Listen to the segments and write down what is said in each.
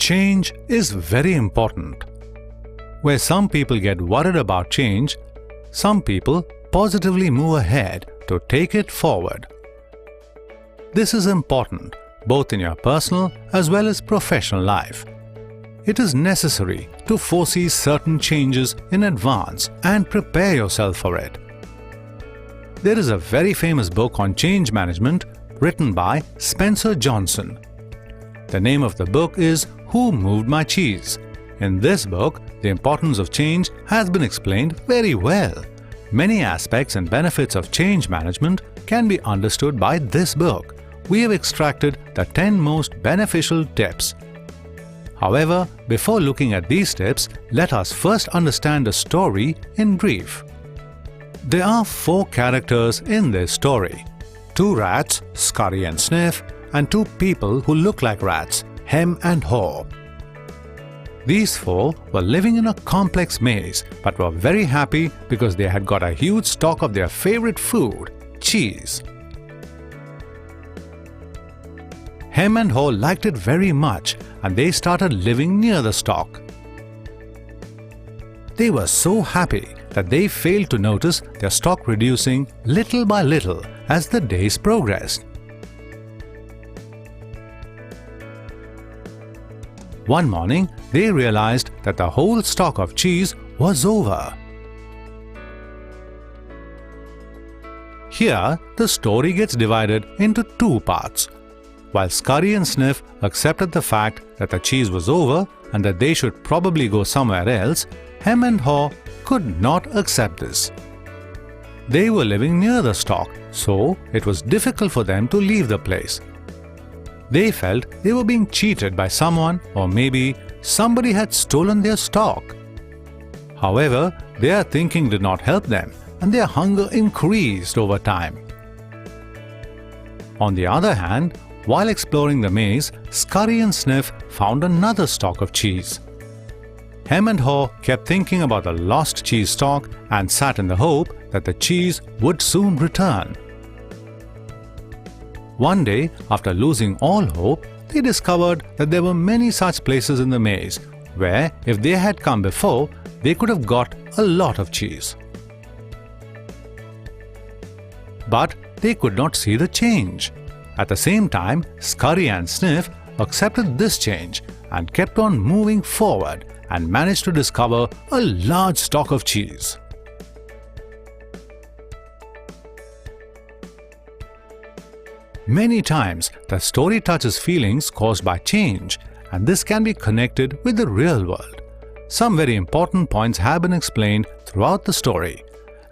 Change is very important. Where some people get worried about change, some people positively move ahead to take it forward. This is important both in your personal as well as professional life. It is necessary to foresee certain changes in advance and prepare yourself for it. There is a very famous book on change management written by Spencer Johnson. The name of the book is Who Moved My Cheese? In this book, the importance of change has been explained very well. Many aspects and benefits of change management can be understood by this book. We have extracted the 10 most beneficial tips. However, before looking at these tips, let us first understand the story in brief. There are 4 characters in this story. 2 rats, Scurry and Sniff, and 2 people who look like rats, Hem and Haw. These 4 were living in a complex maze but were very happy because they had got a huge stock of their favorite food, cheese. Hem and Haw liked it very much and they started living near the stock. They were so happy that they failed to notice their stock reducing little by little as the days progressed. One morning, they realized that the whole stock of cheese was over. Here, the story gets divided into 2 parts. While Scurry and Sniff accepted the fact that the cheese was over and that they should probably go somewhere else, Hem and Haw could not accept this. They were living near the stock, so it was difficult for them to leave the place. They felt they were being cheated by someone, or maybe somebody had stolen their stock. However, their thinking did not help them and their hunger increased over time. On the other hand, while exploring the maze, Scurry and Sniff found another stock of cheese. Hem and Haw kept thinking about the lost cheese stock and sat in the hope that the cheese would soon return. One day, after losing all hope, they discovered that there were many such places in the maze where, if they had come before, they could have got a lot of cheese. But they could not see the change. At the same time, Scurry and Sniff accepted this change and kept on moving forward and managed to discover a large stock of cheese. Many times, the story touches feelings caused by change, and this can be connected with the real world. Some very important points have been explained throughout the story,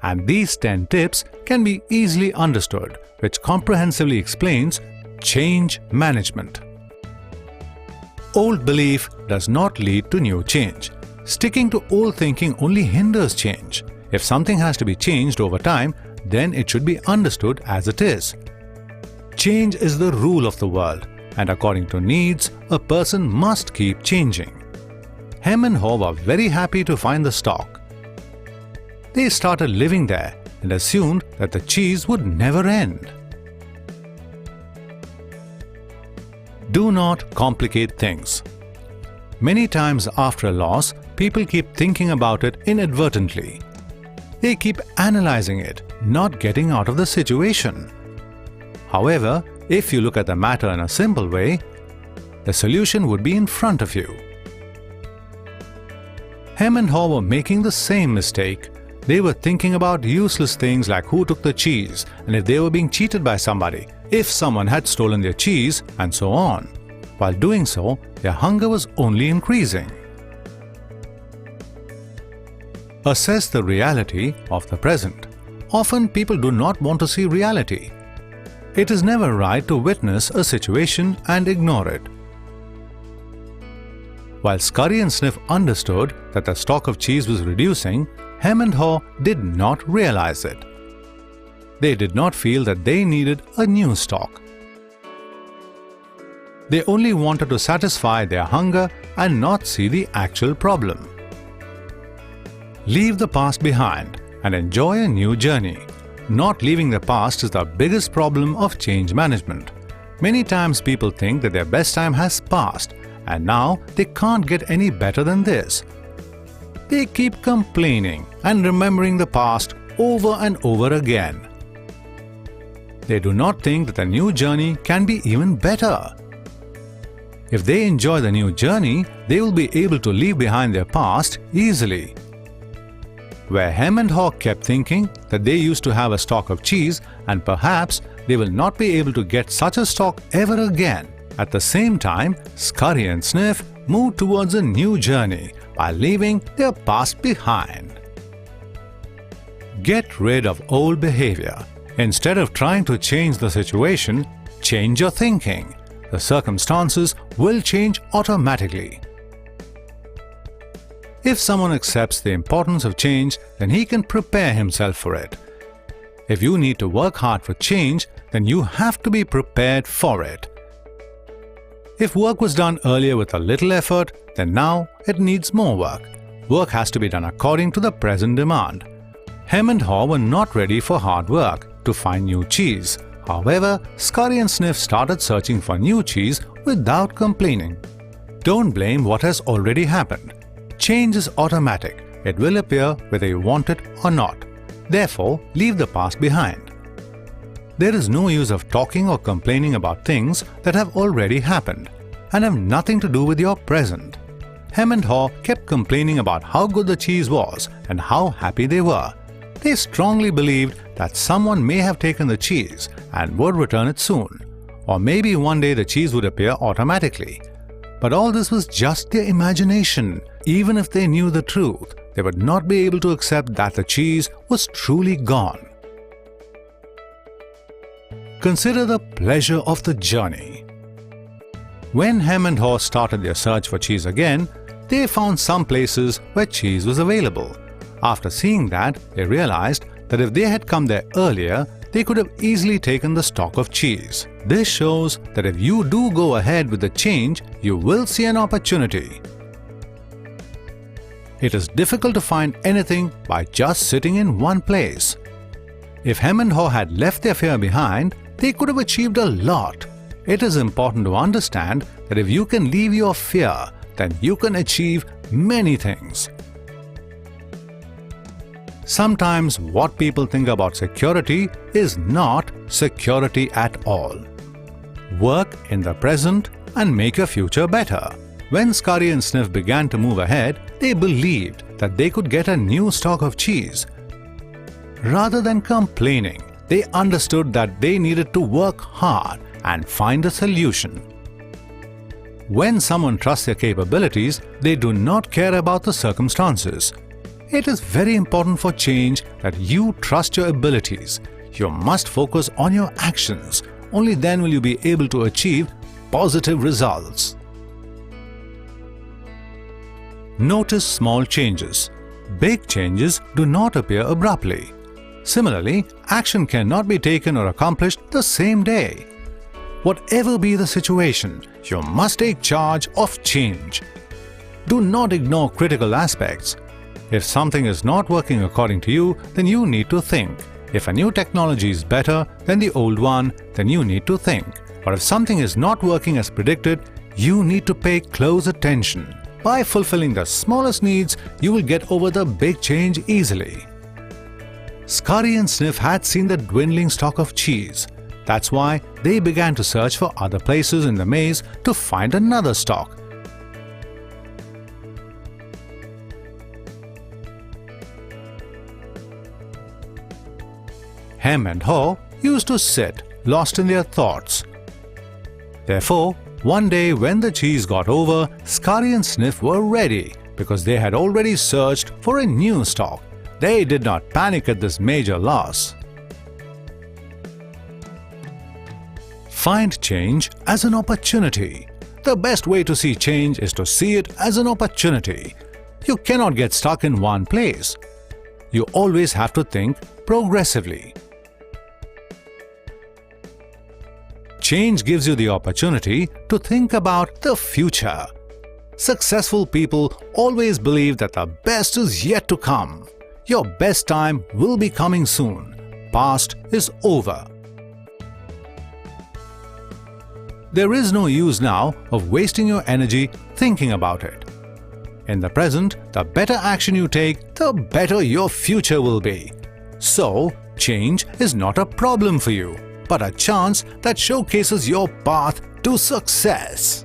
and these 10 tips can be easily understood, which comprehensively explains change management. Old belief does not lead to new change. Sticking to old thinking only hinders change. If something has to be changed over time, then it should be understood as it is. Change is the rule of the world, and according to needs, a person must keep changing. Hem and Haw were very happy to find the stock. They started living there and assumed that the cheese would never end. Do not complicate things. Many times after a loss, people keep thinking about it inadvertently. They keep analyzing it, not getting out of the situation. However, if you look at the matter in a simple way, the solution would be in front of you. Hem and Haw were making the same mistake. They were thinking about useless things like who took the cheese and if they were being cheated by somebody, if someone had stolen their cheese, and so on. While doing so, their hunger was only increasing. Assess the reality of the present. Often people do not want to see reality. It is never right to witness a situation and ignore it. While Scurry and Sniff understood that the stock of cheese was reducing, Hem and Haw did not realize it. They did not feel that they needed a new stock. They only wanted to satisfy their hunger and not see the actual problem. Leave the past behind and enjoy a new journey. Not leaving the past is the biggest problem of change management. Many times people think that their best time has passed and now they can't get any better than this. They keep complaining and remembering the past over and over again. They do not think that the new journey can be even better. If they enjoy the new journey, they will be able to leave behind their past easily. Where Hem and Haw kept thinking that they used to have a stock of cheese and perhaps they will not be able to get such a stock ever again. At the same time, Scurry and Sniff moved towards a new journey by leaving their past behind. Get rid of old behavior. Instead of trying to change the situation, change your thinking. The circumstances will change automatically. If someone accepts the importance of change, then he can prepare himself for it. If you need to work hard for change, then you have to be prepared for it. If work was done earlier with a little effort, then now it needs more work. Work has to be done according to the present demand. Hem and Haw were not ready for hard work to find new cheese. However, Scurry and Sniff started searching for new cheese without complaining. Don't blame what has already happened. Change is automatic. It will appear whether you want it or not. Therefore, leave the past behind. There is no use of talking or complaining about things that have already happened and have nothing to do with your present. Hem and Haw kept complaining about how good the cheese was and how happy they were. They strongly believed that someone may have taken the cheese and would return it soon, or maybe one day the cheese would appear automatically. But all this was just their imagination. Even if they knew the truth, they would not be able to accept that the cheese was truly gone. Consider the pleasure of the journey. When Hem and Haw started their search for cheese again, they found some places where cheese was available. After seeing that, they realized that if they had come there earlier, they could have easily taken the stock of cheese. This shows that if you do go ahead with the change, you will see an opportunity. It is difficult to find anything by just sitting in one place. If Hem and Haw had left their fear behind, they could have achieved a lot. It is important to understand that if you can leave your fear, then you can achieve many things. Sometimes what people think about security is not security at all. Work in the present and make your future better. When Scurry and Sniff began to move ahead, they believed that they could get a new stock of cheese. Rather than complaining, they understood that they needed to work hard and find a solution. When someone trusts their capabilities, they do not care about the circumstances. It is very important for change that you trust your abilities. You must focus on your actions. Only then will you be able to achieve positive results. Notice small changes. Big changes do not appear abruptly. Similarly, action cannot be taken or accomplished the same day. Whatever be the situation, you must take charge of change. Do not ignore critical aspects. If something is not working according to you, then you need to think. If a new technology is better than the old one, then you need to think. Or if something is not working as predicted, you need to pay close attention. By fulfilling the smallest needs, you will get over the big change easily. Scurry and Sniff had seen the dwindling stock of cheese. That's why they began to search for other places in the maze to find another stock. Hem and Haw used to sit, lost in their thoughts. Therefore, one day when the cheese got over, Scurry and Sniff were ready because they had already searched for a new stock. They did not panic at this major loss. Find change as an opportunity. The best way to see change is to see it as an opportunity. You cannot get stuck in one place. You always have to think progressively. Change gives you the opportunity to think about the future. Successful people always believe that the best is yet to come. Your best time will be coming soon. Past is over. There is no use now of wasting your energy thinking about it. In the present, the better action you take, the better your future will be. So, change is not a problem for you, but a chance that showcases your path to success.